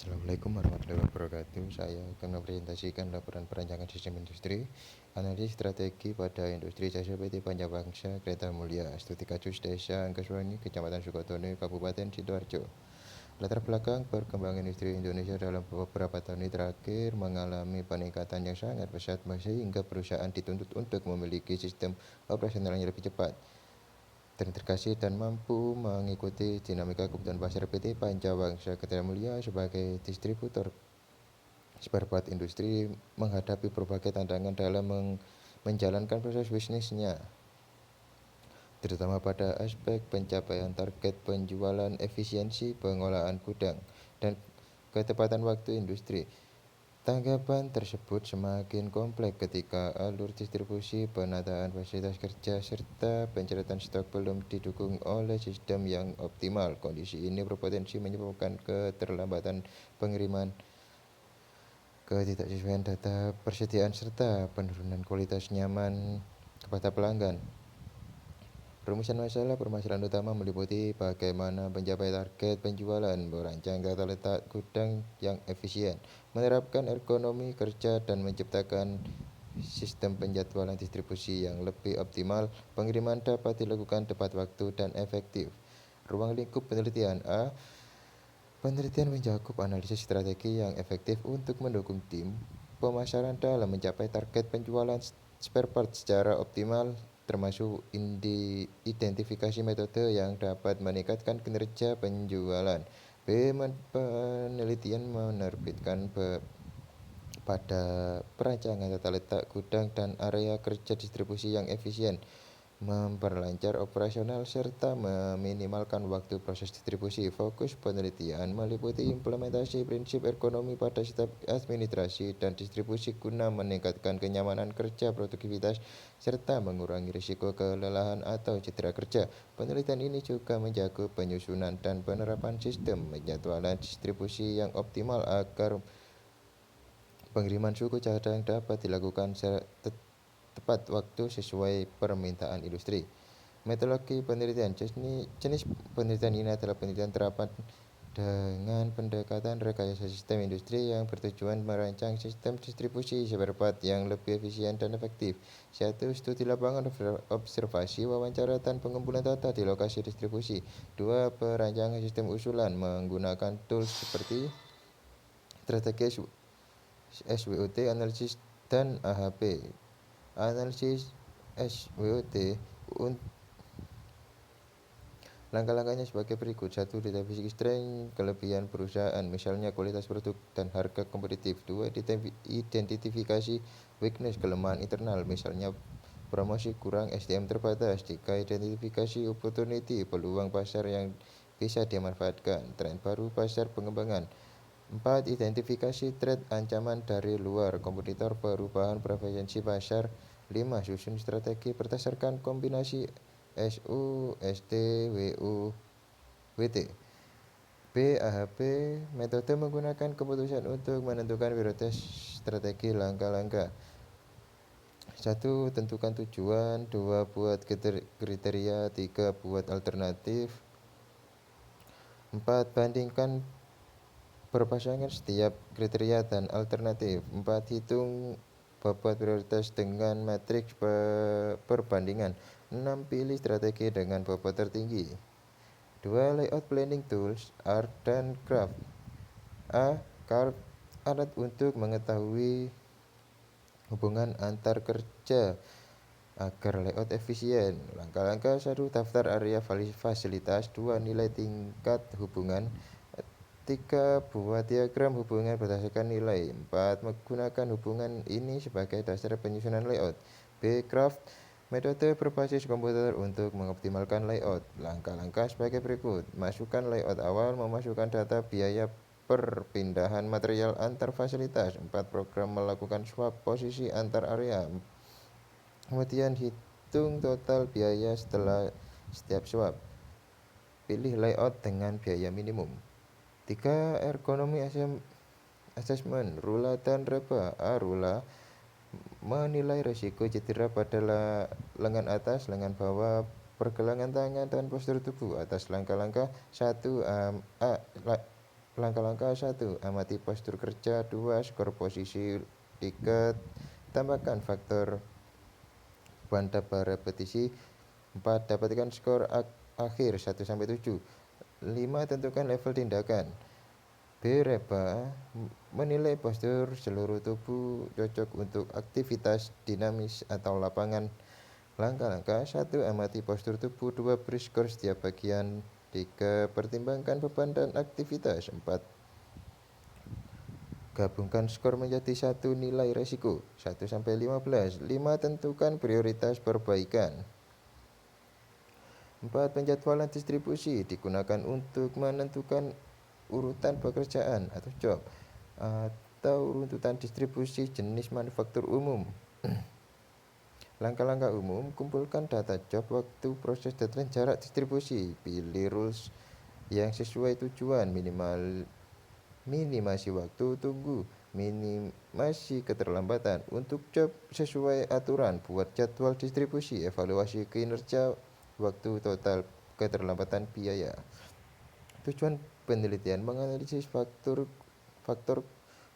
Assalamualaikum warahmatullahi wabarakatuh. Saya akan mempresentasikan laporan perancangan sistem industri, analisis strategi pada industri jasa PT Panjabangsa Kereta Mulia, studi kasus Desa Angkaswani, Kecamatan Sukotone, Kabupaten Sidoarjo. Latar belakang perkembangan industri Indonesia dalam beberapa tahun terakhir mengalami peningkatan yang sangat pesat sehingga perusahaan dituntut untuk memiliki sistem operasional yang lebih cepat, terintegrasi dan mampu mengikuti dinamika kebutuhan pasar. PT Panjabangsa Kereta Mulia sebagai distributor spare part industri menghadapi berbagai tantangan dalam menjalankan proses bisnisnya, terutama pada aspek pencapaian target penjualan, efisiensi pengolahan gudang, dan ketepatan waktu industri. Tanggapan tersebut semakin kompleks ketika alur distribusi, penataan fasilitas kerja, serta penceratan stok belum didukung oleh sistem yang optimal. Kondisi ini berpotensi menyebabkan keterlambatan pengiriman, ketidaksesuaian data persediaan, serta penurunan kualitas nyaman kepada pelanggan. Rumusan masalah permasalahan utama meliputi bagaimana mencapai target penjualan, merancang tata letak gudang yang efisien, menerapkan ergonomi kerja, dan menciptakan sistem penjadwalan distribusi yang lebih optimal. Pengiriman dapat dilakukan tepat waktu dan efektif. Ruang lingkup penelitian A. Penelitian mencakup analisis strategi yang efektif untuk mendukung tim pemasaran dalam mencapai target penjualan spare part secara optimal, termasuk identifikasi metode yang dapat meningkatkan kinerja penjualan. B. Penelitian menerbitkan pada perancangan tata letak gudang dan area kerja distribusi yang efisien, memperlancar operasional, serta meminimalkan waktu proses distribusi. Fokus penelitian meliputi implementasi prinsip ergonomi pada sistem administrasi dan distribusi guna meningkatkan kenyamanan kerja, produktivitas, serta mengurangi risiko kelelahan atau cedera kerja. Penelitian ini juga menjaga penyusunan dan penerapan sistem penjadwalan distribusi yang optimal agar pengiriman suku cadang dapat dilakukan tepat waktu sesuai permintaan industri. Metodologi penelitian. Jenis penelitian ini adalah penelitian terapan dengan pendekatan rekayasa sistem industri yang bertujuan merancang sistem distribusi spare part yang lebih efisien dan efektif. 1. Studi lapangan, observasi, wawancara, dan pengumpulan data di lokasi distribusi. 2. Perancangan sistem usulan menggunakan tools seperti strategi SWOT, analisis, dan AHP. Analisis SWOT. Langkah-langkahnya sebagai berikut. 1. Definisi strength, kelebihan perusahaan, misalnya kualitas produk dan harga kompetitif. 2. Identifikasi weakness, kelemahan internal, misalnya promosi kurang, SDM terbatas. 3. Identifikasi opportunity, peluang pasar yang bisa dimanfaatkan, tren baru, pasar pengembangan. 4. Identifikasi threat, ancaman dari luar, kompetitor, perubahan preferensi pasar. 5. Susun strategi berdasarkan kombinasi SU, SD, WU, WT. B. AHP, metode menggunakan keputusan untuk menentukan prioritas strategi langkah-langkah. 1. Tentukan tujuan. 2. Buat kriteria. 3. Buat alternatif. 4. Bandingkan berpasangan setiap kriteria dan alternatif. 4. Hitung bobot prioritas dengan matriks perbandingan. 6. Pilih strategi dengan bobot tertinggi. 2. Layout planning tools, art dan craft. A. Craft, alat untuk mengetahui hubungan antar kerja agar layout efisien. Langkah-langkah. 1. Daftar area fasilitas. 2. Nilai tingkat hubungan. 3. Buat diagram hubungan berdasarkan nilai. 4. Menggunakan hubungan ini sebagai dasar penyusunan layout. B. Craft, metode berbasis komputer untuk mengoptimalkan layout. Langkah-langkah sebagai berikut. Masukkan layout awal, memasukkan data biaya perpindahan material antar fasilitas. 4. Program melakukan swap posisi antar area. Kemudian hitung total biaya setelah setiap swap. Pilih layout dengan biaya minimum. 3. Ergonomi assessment, Rula dan Reba. A. Rula menilai risiko cedera pada lengan atas, lengan bawah, pergelangan tangan, dan postur tubuh atas langkah-langkah. 1. Langkah-langkah 1. Amati postur kerja. 2. Skor posisi tiket. Tambahkan faktor beban per repetisi. 4. Dapatkan skor akhir 1-7. 5. Tentukan level tindakan. Berapa menilai postur seluruh tubuh cocok untuk aktivitas dinamis atau lapangan. Langkah-langkah 1. Amati postur tubuh. 2. Beri skor setiap bagian. 3. Pertimbangkan beban dan aktivitas. 4. Gabungkan skor menjadi satu nilai resiko 1-15. 5. Tentukan prioritas perbaikan. 4. Penjadwalan distribusi digunakan untuk menentukan urutan pekerjaan atau job atau runtutan distribusi jenis manufaktur umum. Langkah-langkah umum: kumpulkan data job, waktu, proses, deadline, jarak distribusi. Pilih rules yang sesuai tujuan, minimasi waktu tunggu, minimasi keterlambatan. Untuk job sesuai aturan, buat jadwal distribusi, evaluasi kinerja, waktu total, keterlambatan, biaya. Tujuan penelitian: menganalisis faktor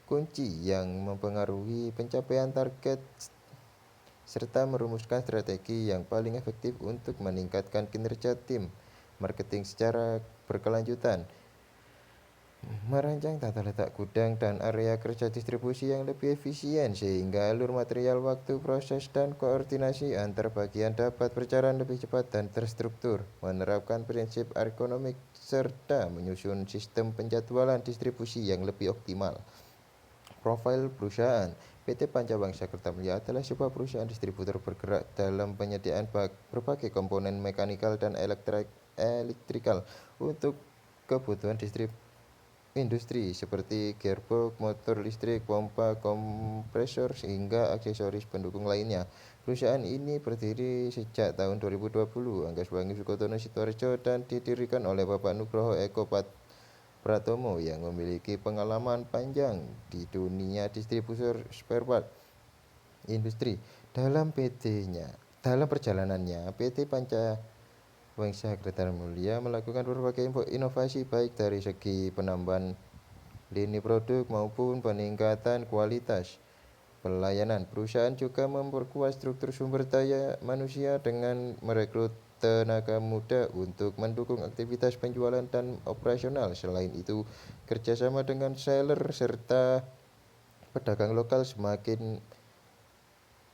kunci yang mempengaruhi pencapaian target serta merumuskan strategi yang paling efektif untuk meningkatkan kinerja tim. Marketing secara berkelanjutan: merancang tata letak gudang dan area kerja distribusi yang lebih efisien sehingga alur material, waktu, proses, dan koordinasi antar bagian dapat berjalan lebih cepat dan terstruktur. Menerapkan prinsip ergonomik serta menyusun sistem penjadwalan distribusi yang lebih optimal. Profil perusahaan: PT Pancabangsa Kertamulya adalah sebuah perusahaan distributor bergerak dalam penyediaan berbagai komponen mekanikal dan elektrikal untuk kebutuhan industri seperti gearbox, motor listrik, pompa, kompresor, hingga aksesoris pendukung lainnya. Perusahaan ini berdiri sejak tahun 2020. Anggaswangi Sukotono Sidoarjo dan didirikan oleh Bapak Nugroho Eko Pratomo yang memiliki pengalaman panjang di dunia distributor spare part industri. Dalam perjalanannya, PT Pancabangsa Kertamulya melakukan berbagai inovasi baik dari segi penambahan lini produk maupun peningkatan kualitas pelayanan. Perusahaan juga memperkuat struktur sumber daya manusia dengan merekrut tenaga muda untuk mendukung aktivitas penjualan dan operasional. Selain itu, kerjasama dengan seller serta pedagang lokal semakin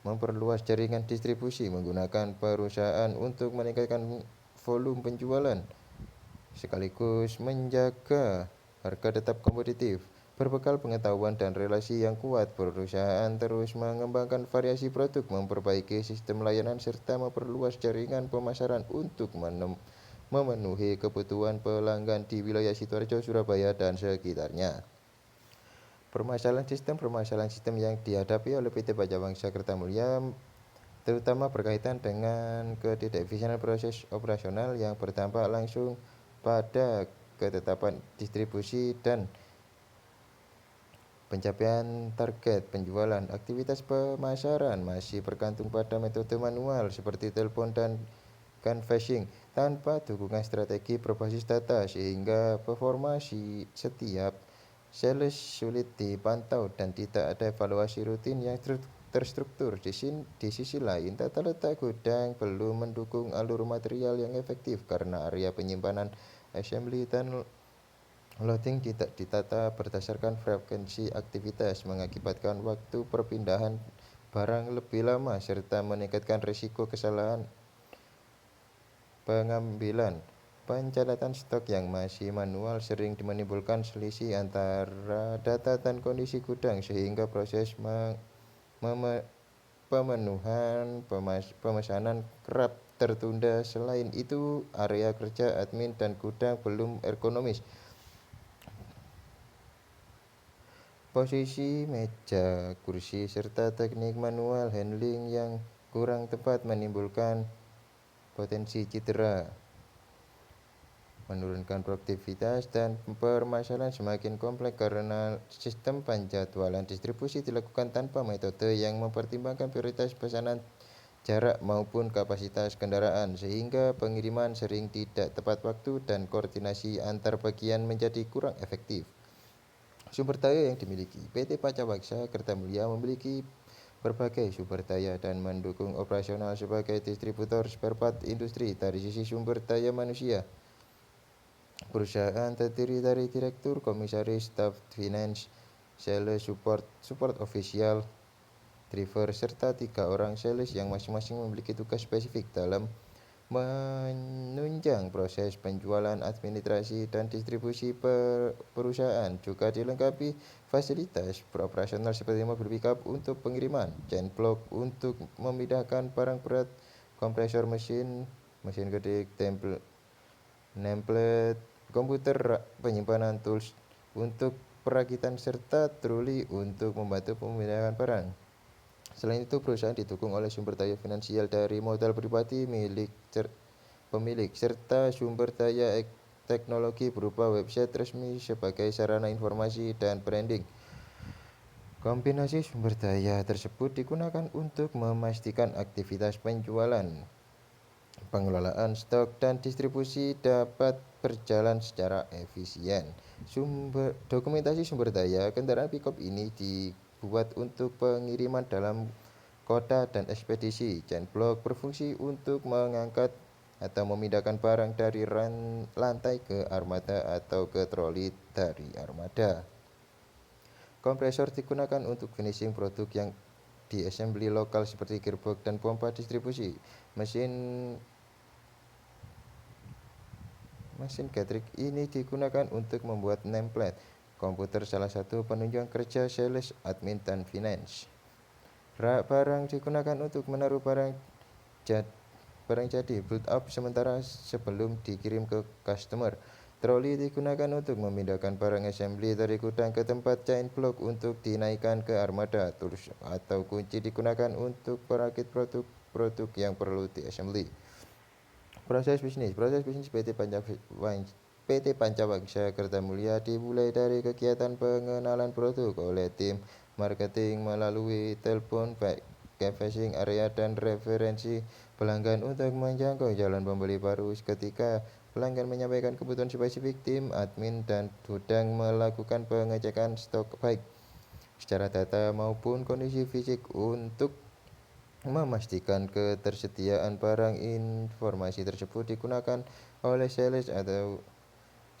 memperluas jaringan distribusi, menggunakan perusahaan untuk meningkatkan volume penjualan sekaligus menjaga harga tetap kompetitif. Berbekal pengetahuan dan relasi yang kuat, perusahaan terus mengembangkan variasi produk, memperbaiki sistem layanan, serta memperluas jaringan pemasaran untuk memenuhi kebutuhan pelanggan di wilayah Sidoarjo, Surabaya, dan sekitarnya. Permasalahan sistem yang dihadapi oleh PT Pancabangsa Kertamulya terutama berkaitan dengan ketidakefisienan proses operasional yang berdampak langsung pada ketetapan distribusi dan pencapaian target penjualan. Aktivitas pemasaran masih bergantung pada metode manual seperti telepon dan canvassing tanpa dukungan strategi berbasis data, sehingga performa setiap sales sulit dipantau dan tidak ada evaluasi rutin yang terstruktur. Di sisi lain, tata letak gudang belum mendukung alur material yang efektif karena area penyimpanan, assembly, dan loading tidak ditata berdasarkan frekuensi aktivitas, mengakibatkan waktu perpindahan barang lebih lama serta meningkatkan risiko kesalahan pengambilan. Pencatatan stok yang masih manual sering menimbulkan selisih antara data dan kondisi gudang, sehingga proses pemenuhan pemesanan kerap tertunda. Selain itu, area kerja admin dan gudang belum ergonomis. Posisi meja, kursi, serta teknik manual handling yang kurang tepat menimbulkan potensi cedera, menurunkan produktivitas, dan permasalahan semakin kompleks karena sistem penjadwalan distribusi dilakukan tanpa metode yang mempertimbangkan prioritas pesanan jarak maupun kapasitas kendaraan, sehingga pengiriman sering tidak tepat waktu dan koordinasi antar bagian menjadi kurang efektif. Sumber daya yang dimiliki PT Pancawaksa Kertamulya memiliki berbagai sumber daya dan mendukung operasional sebagai distributor spare part industri. Dari sisi sumber daya manusia, perusahaan terdiri dari direktur, komisaris, staf, finance, sales, support official, driver, serta 3 orang sales yang masing-masing memiliki tugas spesifik dalam menunjang proses penjualan, administrasi, dan distribusi perusahaan. Juga dilengkapi fasilitas operasional seperti mobil pickup untuk pengiriman, chain block untuk memindahkan barang berat, kompresor mesin, mesin ketik, template, komputer penyimpanan, tools untuk perakitan, serta troli untuk membantu pemindahan barang. Selain itu, perusahaan didukung oleh sumber daya finansial dari modal pribadi milik pemilik, serta sumber daya teknologi berupa website resmi sebagai sarana informasi dan branding. Kombinasi sumber daya tersebut digunakan untuk memastikan aktivitas penjualan, pengelolaan stok, dan distribusi dapat berjalan secara efisien. Dokumentasi sumber daya kendaraan pickup ini dibuat untuk pengiriman dalam kota dan ekspedisi. Chain block berfungsi untuk mengangkat atau memindahkan barang dari lantai ke armada atau ke troli dari armada. Kompresor digunakan untuk finishing produk yang diassembly lokal seperti gearbox dan pompa distribusi. Mesin Gatrix ini digunakan untuk membuat nameplate komputer, salah satu penunjang kerja sales, admin, dan finance. Rak barang digunakan untuk menaruh barang jadi build up sementara sebelum dikirim ke customer. Troli digunakan untuk memindahkan barang assembly dari gudang ke tempat chain block untuk dinaikkan ke armada. Tools atau kunci digunakan untuk merakit produk yang perlu diassembly. Proses bisnis PT Pancawaksa Kertamulya dimulai dari kegiatan pengenalan produk oleh tim marketing melalui telepon, canvassing area, dan referensi pelanggan untuk menjangkau jalan pembeli baru. Ketika pelanggan menyampaikan kebutuhan spesifik, tim admin dan gudang melakukan pengecekan stok baik secara data maupun kondisi fisik untuk memastikan ketersediaan barang. Informasi tersebut digunakan oleh sales atau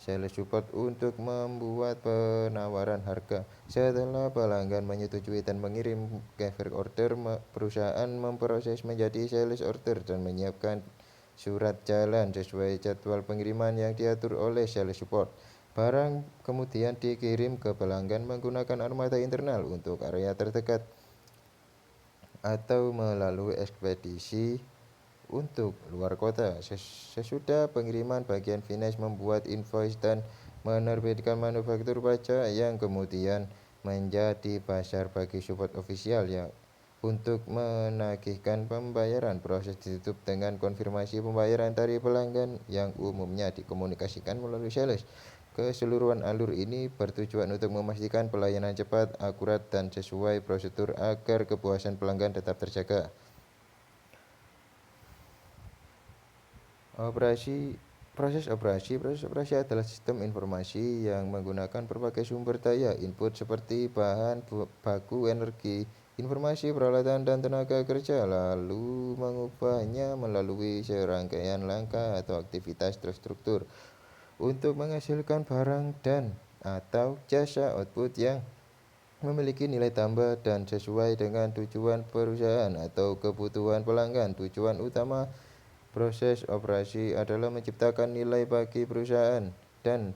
sales support untuk membuat penawaran harga. Setelah pelanggan menyetujui dan mengirim confirm order, perusahaan memproses menjadi sales order dan menyiapkan surat jalan sesuai jadwal pengiriman yang diatur oleh sales support. Barang kemudian dikirim ke pelanggan menggunakan armada internal untuk area terdekat atau melalui ekspedisi untuk luar kota. Sesudah pengiriman, bagian finance membuat invoice dan menerbitkan manufaktur pajak yang kemudian menjadi pasar bagi support official yang untuk menagihkan pembayaran. Proses ditutup dengan konfirmasi pembayaran dari pelanggan yang umumnya dikomunikasikan melalui sales. Keseluruhan alur ini bertujuan untuk memastikan pelayanan cepat, akurat, dan sesuai prosedur agar kepuasan pelanggan tetap terjaga. Proses operasi adalah sistem informasi yang menggunakan berbagai sumber daya input seperti bahan baku, energi, informasi, peralatan, dan tenaga kerja, lalu mengubahnya melalui serangkaian langkah atau aktivitas terstruktur untuk menghasilkan barang dan atau jasa output yang memiliki nilai tambah dan sesuai dengan tujuan perusahaan atau kebutuhan pelanggan. Tujuan utama proses operasi adalah menciptakan nilai bagi perusahaan dan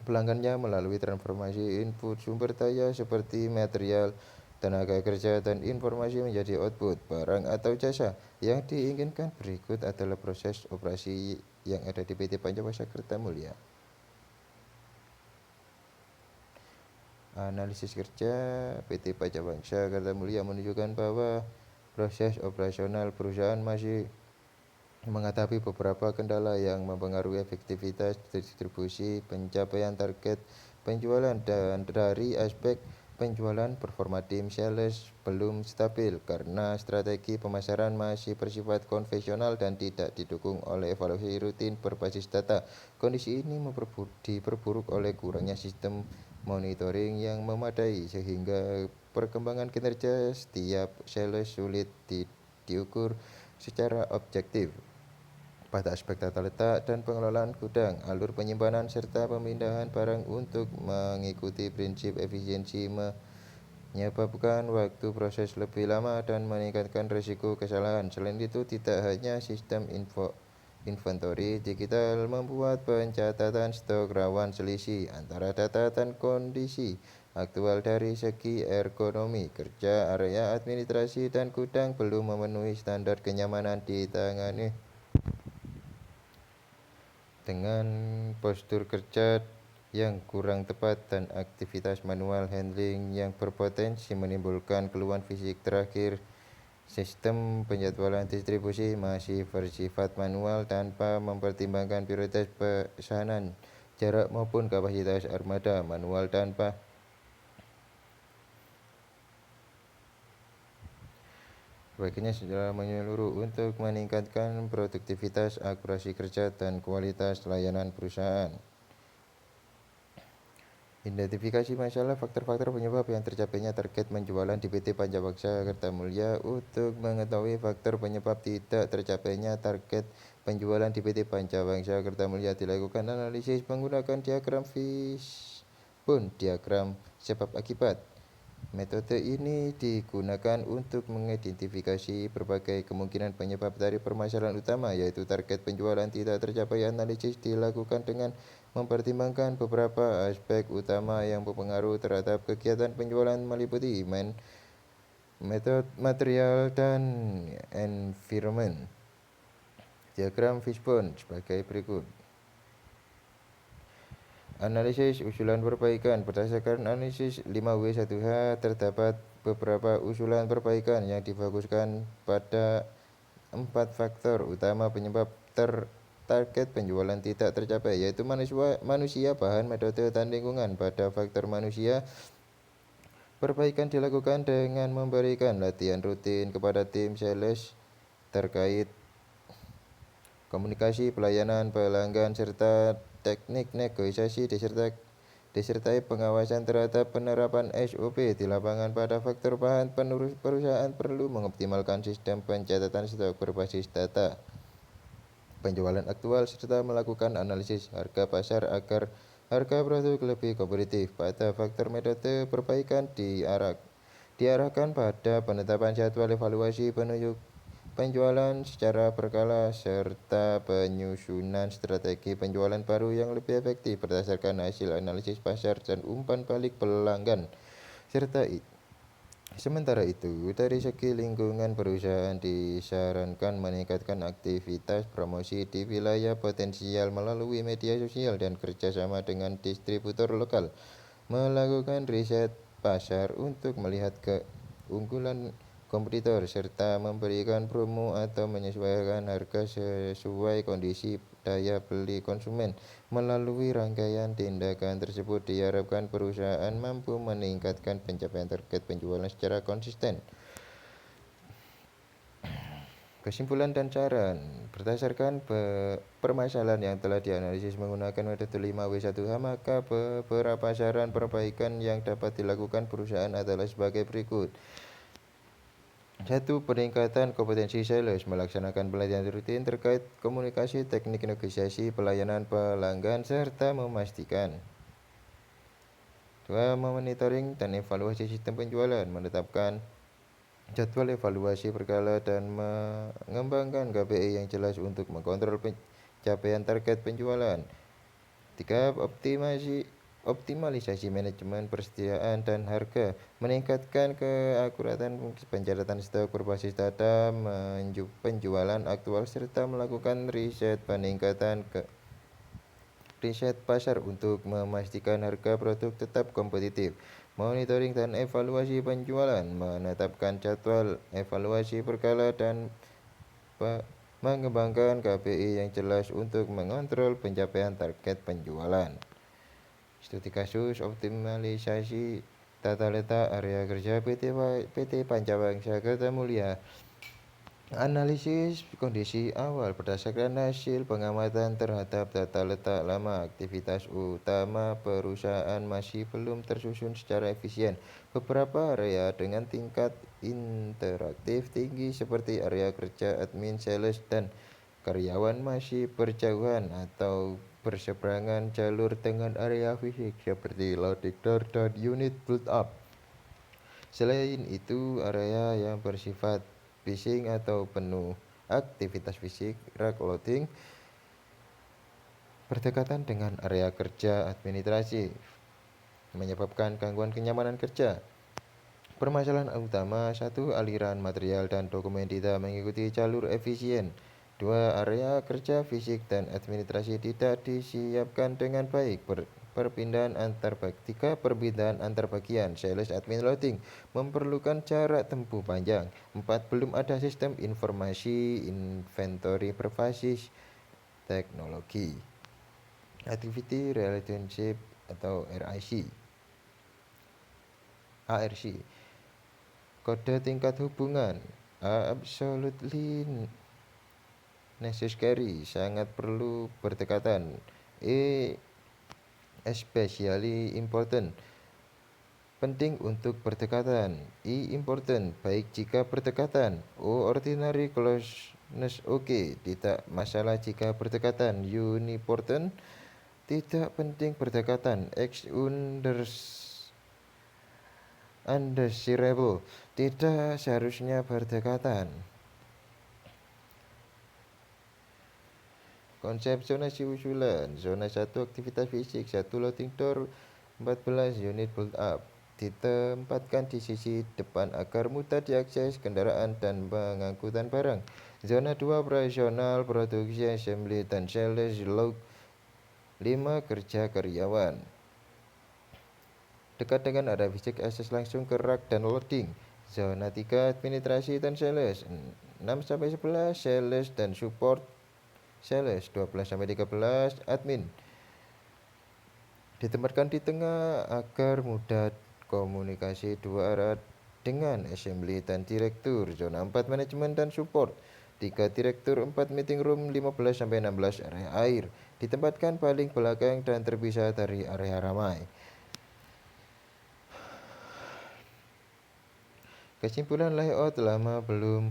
pelanggannya melalui transformasi input sumber daya seperti material, tenaga kerja, dan informasi menjadi output barang atau jasa yang diinginkan. Berikut adalah proses operasi yang ada di PT Pancawaksa Kertamulya. Analisis kerja PT Pancawaksa Kertamulya menunjukkan bahwa proses operasional perusahaan masih menghadapi beberapa kendala yang mempengaruhi efektivitas distribusi, pencapaian target penjualan, dan dari aspek penjualan, performa tim sales belum stabil karena strategi pemasaran masih bersifat konvensional dan tidak didukung oleh evaluasi rutin berbasis data. Kondisi ini diperburuk oleh kurangnya sistem monitoring yang memadai sehingga perkembangan kinerja setiap sales sulit diukur secara objektif. Pada aspek tata letak dan pengelolaan gudang, alur penyimpanan, serta pemindahan barang untuk mengikuti prinsip efisiensi menyebabkan waktu proses lebih lama dan meningkatkan risiko kesalahan. Selain itu, tidak hanya sistem inventory digital membuat pencatatan stok rawan selisih antara data dan kondisi aktual. Dari segi ergonomi kerja, area administrasi dan gudang belum memenuhi standar kenyamanan ditangani dengan postur kerja yang kurang tepat dan aktivitas manual handling yang berpotensi menimbulkan keluhan fisik. Terakhir, sistem penjadwalan distribusi masih bersifat manual tanpa mempertimbangkan prioritas pesanan, jarak maupun kapasitas armada. Manual tanpa baiknya secara menyeluruh untuk meningkatkan produktivitas, akurasi kerja, dan kualitas layanan perusahaan. Identifikasi masalah faktor-faktor penyebab yang tercapainya target penjualan di PT Pancawaksa Kertamulya. Untuk mengetahui faktor penyebab tidak tercapainya target penjualan di PT Pancawaksa Kertamulya, dilakukan analisis menggunakan diagram fishbone, diagram sebab akibat. Metode ini digunakan untuk mengidentifikasi berbagai kemungkinan penyebab dari permasalahan utama, yaitu target penjualan tidak tercapai. Analisis dilakukan dengan mempertimbangkan beberapa aspek utama yang berpengaruh terhadap kegiatan penjualan, meliputi metode, material, dan environment. Diagram fishbone sebagai berikut. Analisis usulan perbaikan. Berdasarkan analisis 5W1H, terdapat beberapa usulan perbaikan yang difokuskan pada 4 faktor utama penyebab target penjualan tidak tercapai, yaitu manusia, bahan, metode, dan lingkungan. Pada faktor manusia, perbaikan dilakukan dengan memberikan latihan rutin kepada tim sales terkait komunikasi, pelayanan pelanggan, serta teknik negosiasi, disertai pengawasan terhadap penerapan SOP di lapangan. Pada faktor bahan, perusahaan perlu mengoptimalkan sistem pencatatan stok berbasis data penjualan aktual serta melakukan analisis harga pasar agar harga produk lebih kompetitif. Pada faktor metode, perbaikan diarahkan pada penetapan jadwal evaluasi penjualan secara berkala serta penyusunan strategi penjualan baru yang lebih efektif berdasarkan hasil analisis pasar dan umpan balik pelanggan. Sementara itu, dari segi lingkungan, perusahaan disarankan meningkatkan aktivitas promosi di wilayah potensial melalui media sosial dan kerjasama dengan distributor lokal, melakukan riset pasar untuk melihat keunggulan kompetitor, serta memberikan promo atau menyesuaikan harga sesuai kondisi daya beli konsumen. Melalui rangkaian tindakan tersebut, diharapkan perusahaan mampu meningkatkan pencapaian target penjualan secara konsisten. Kesimpulan dan saran. Berdasarkan permasalahan yang telah dianalisis menggunakan metode 5W1H, maka beberapa saran perbaikan yang dapat dilakukan perusahaan adalah sebagai berikut. 1. Peningkatan kompetensi sales, melaksanakan pelatihan rutin terkait komunikasi, teknik negosiasi, pelayanan pelanggan, serta memastikan 2. Memonitoring dan evaluasi sistem penjualan, menetapkan jadwal evaluasi berkala dan mengembangkan KPI yang jelas untuk mengontrol pencapaian target penjualan. 3. Optimalisasi manajemen persediaan dan harga, meningkatkan keakuratan pencatatan stok berbasis data penjualan aktual, serta melakukan riset pasar untuk memastikan harga produk tetap kompetitif. Monitoring dan evaluasi penjualan, menetapkan jadwal evaluasi berkala dan mengembangkan KPI yang jelas untuk mengontrol pencapaian target penjualan. Studi kasus optimalisasi tata letak area kerja PT Pancawangsa Kertamulya. Analisis kondisi awal berdasarkan hasil pengamatan terhadap tata letak lama. Aktivitas utama perusahaan masih belum tersusun secara efisien. Beberapa area dengan tingkat interaktif tinggi seperti area kerja admin, sales, dan karyawan masih berjauhan atau berseberangan jalur dengan area fisik seperti loading door dan unit build up. Selain itu, area yang bersifat phishing atau penuh aktivitas fisik, rack loading, berdekatan dengan area kerja administrasi, menyebabkan gangguan kenyamanan kerja. Permasalahan utama: 1. Aliran material dan dokumen tidak mengikuti jalur efisien. 2. Area kerja fisik dan administrasi tidak disiapkan dengan baik. Perpindahan antar bagian sales admin loading memerlukan jarak tempuh panjang. 4. Belum ada sistem informasi inventory berbasis teknologi. Activity Relationship atau ARC. Kode tingkat hubungan absolutely necessary, sangat perlu berdekatan. Especially important, penting untuk berdekatan. Important, baik jika berdekatan. Ordinary closeness, oke, tidak masalah jika berdekatan. Unimportant, tidak penting berdekatan. Undesirable, tidak seharusnya berdekatan. Konsep zonasi usulan. Zona 1 aktivitas fisik, 1 loading door, 14 unit build up. Ditempatkan di sisi depan agar mudah diakses kendaraan dan pengangkutan barang. Zona 2 operasional, produksi, assembly, dan sales log. 5 kerja karyawan. Dekat dengan area fisik, akses langsung ke rack dan loading. Zona 3 administrasi dan sales, 6-11 sales dan support. Sales 12-13 admin. Ditempatkan di tengah agar mudah komunikasi dua arah dengan assembly dan direktur. Zona 4 manajemen dan support, 3 direktur, 4 meeting room, 15-16 area air. Ditempatkan paling belakang dan terpisah dari area ramai. Kesimpulan: layout lama belum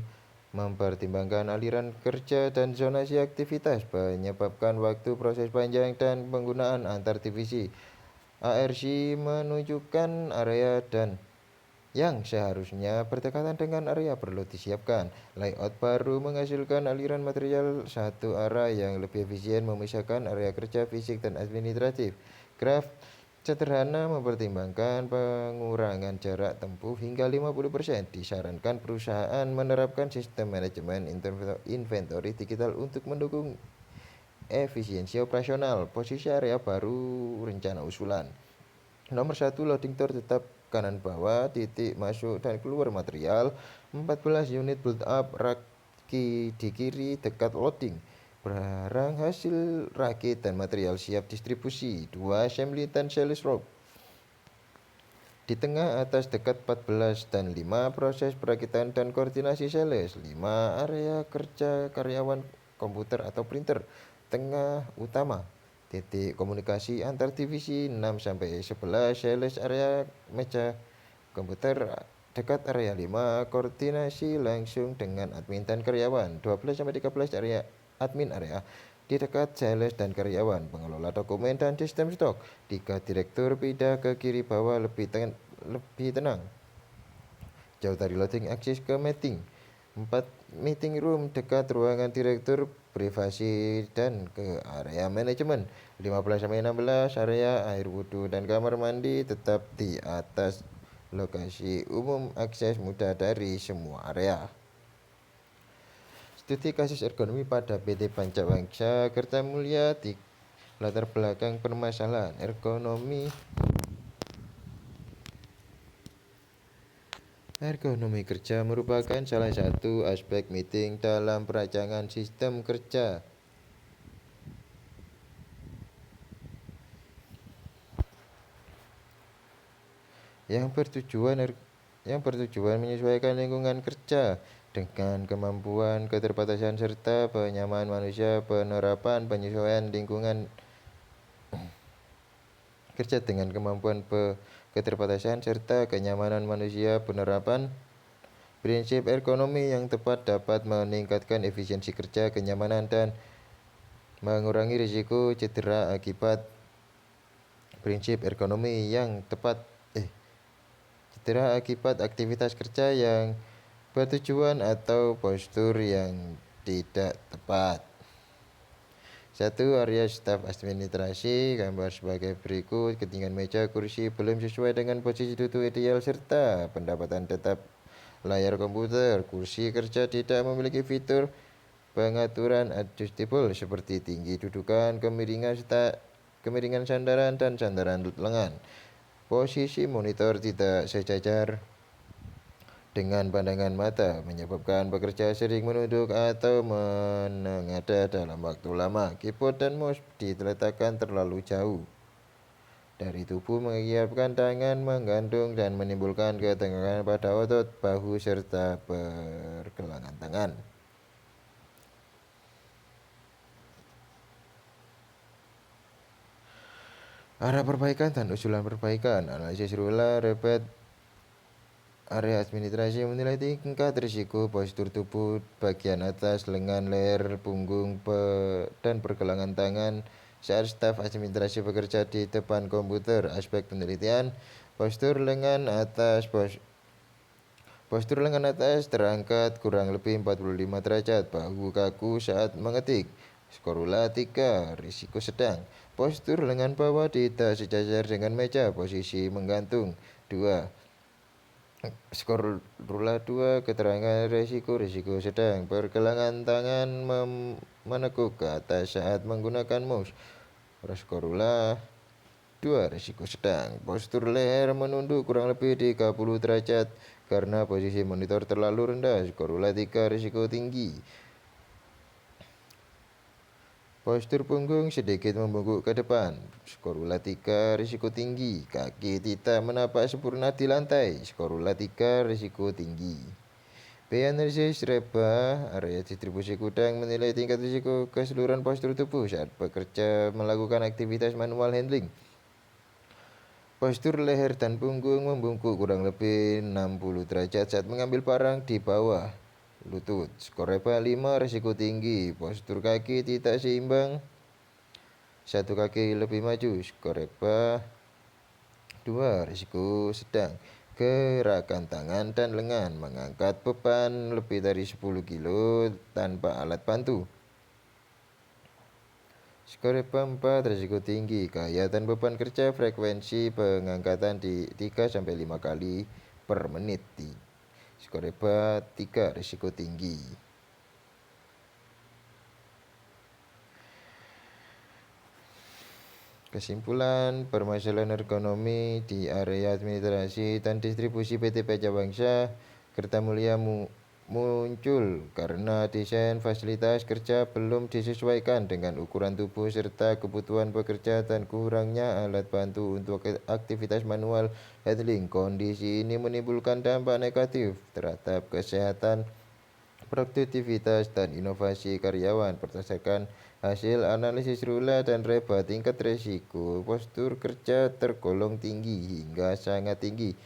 mempertimbangkan aliran kerja dan zonasi aktivitas, menyebabkan waktu proses panjang dan penggunaan antar divisi. ARC menunjukkan area dan yang seharusnya berdekatan dengan area perlu disiapkan. Layout baru menghasilkan aliran material satu arah yang lebih efisien, memisahkan area kerja fisik dan administratif. Graf sederhana mempertimbangkan pengurangan jarak tempuh hingga 50%. Disarankan perusahaan menerapkan sistem manajemen inventory digital untuk mendukung efisiensi operasional. Posisi area baru rencana usulan. Nomor 1, loading door tetap kanan bawah, titik masuk dan keluar material. 14 unit build up, rak di kiri dekat loading. Barang hasil rakit dan material siap distribusi. 2 assembly dan sales row. Di tengah atas dekat 14 dan 5 proses perakitan dan koordinasi sales. 5 area kerja karyawan, komputer atau printer. Tengah utama, titik komunikasi antar divisi. 6-11 sales area meja komputer dekat area 5, koordinasi langsung dengan admin dan karyawan. 12-13 area admin area di dekat sales dan karyawan, pengelola dokumen dan sistem stok. 3 direktur pindah ke kiri bawah, lebih tenang, jauh dari loading, akses ke meeting. 4 meeting room dekat ruangan direktur, privasi dan ke area manajemen. 15-16 area air wudhu dan kamar mandi tetap di atas lokasi umum, akses mudah dari semua area. Studi kasus ergonomi pada PT Pancawangsa Kertamulya. Di latar belakang permasalahan ergonomi. Ergonomi kerja merupakan salah satu aspek meeting dalam perancangan sistem kerja. yang bertujuan menyesuaikan lingkungan kerja dengan kemampuan, keterbatasan, serta penyamaan manusia. Penerapan penyesuaian lingkungan kerja dengan kemampuan, keterbatasan, serta kenyamanan manusia. Penerapan prinsip ergonomi yang tepat dapat meningkatkan efisiensi kerja, kenyamanan, dan mengurangi risiko cedera akibat prinsip ergonomi yang tepat cedera akibat aktivitas kerja yang bertujuan atau postur yang tidak tepat. 1. Area staf administrasi. Gambar sebagai berikut. Ketinggian meja kursi belum sesuai dengan posisi duduk ideal serta pendapatan tetap layar komputer. Kursi kerja tidak memiliki fitur pengaturan adjustable seperti tinggi dudukan, kemiringan sandaran, dan sandaran lengan. Posisi monitor tidak sejajar dengan pandangan mata, menyebabkan pekerja sering menunduk atau menengadah dalam waktu lama. Keyboard dan mouse diletakkan terlalu jauh dari tubuh, mengiyakan tangan menggantung dan menimbulkan ketegangan pada otot bahu serta pergelangan tangan. Arah perbaikan dan usulan perbaikan. Analisis Rula Repet area administrasi menilai tingkat risiko postur tubuh bagian atas, lengan, leher, punggung, dan pergelangan tangan saat staf administrasi bekerja di depan komputer. Aspek penelitian: postur lengan atas terangkat kurang lebih 45 derajat, bahu kaku saat mengetik. Skorula 3, risiko sedang. Postur lengan bawah tidak sejajar dengan meja, posisi menggantung. 2. Skorula 2, keterangan risiko sedang. Pergelangan tangan menekuk ke atas saat menggunakan mouse. Skorula 2, risiko sedang. Postur leher menunduk kurang lebih 30 derajat karena posisi monitor terlalu rendah. Skorula 3, risiko tinggi. Postur punggung sedikit membungkuk ke depan. Skorula 3, risiko tinggi. Kaki tidak menapak sempurna di lantai. Skorula 3, risiko tinggi. Analisis Reba area distribusi gudang menilai tingkat risiko keseluruhan postur tubuh saat bekerja melakukan aktivitas manual handling. Postur leher dan punggung membungkuk kurang lebih 60 derajat saat mengambil barang di bawah lutut. Skoreba 5, risiko tinggi. Postur kaki tidak seimbang, satu kaki lebih maju. Skoreba 2, risiko sedang. Gerakan tangan dan lengan mengangkat beban lebih dari 10 kilo tanpa alat bantu. Skoreba 4, risiko tinggi. Kegiatan beban kerja, frekuensi pengangkatan di 3-5 kali per menit. Skoreba 3, risiko tinggi. Kesimpulan, permasalahan ergonomi di area administrasi dan distribusi PT Paja Bangsa Kertamulia muncul karena desain fasilitas kerja belum disesuaikan dengan ukuran tubuh serta kebutuhan pekerja dan kurangnya alat bantu untuk aktivitas manual handling. Kondisi ini menimbulkan dampak negatif terhadap kesehatan, produktivitas, dan inovasi karyawan. Berdasarkan hasil analisis Rula dan Reba, tingkat risiko postur kerja tergolong tinggi hingga sangat tinggi,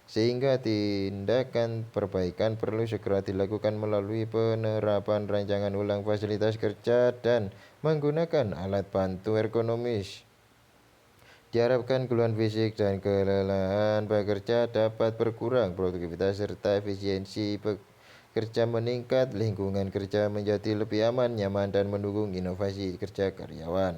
sehingga tindakan perbaikan perlu segera dilakukan melalui penerapan rancangan ulang fasilitas kerja dan menggunakan alat bantu ergonomis. Diharapkan keluhan fisik dan kelelahan pekerja dapat berkurang, produktivitas serta efisiensi kerja meningkat, lingkungan kerja menjadi lebih aman, nyaman, dan mendukung inovasi kerja karyawan.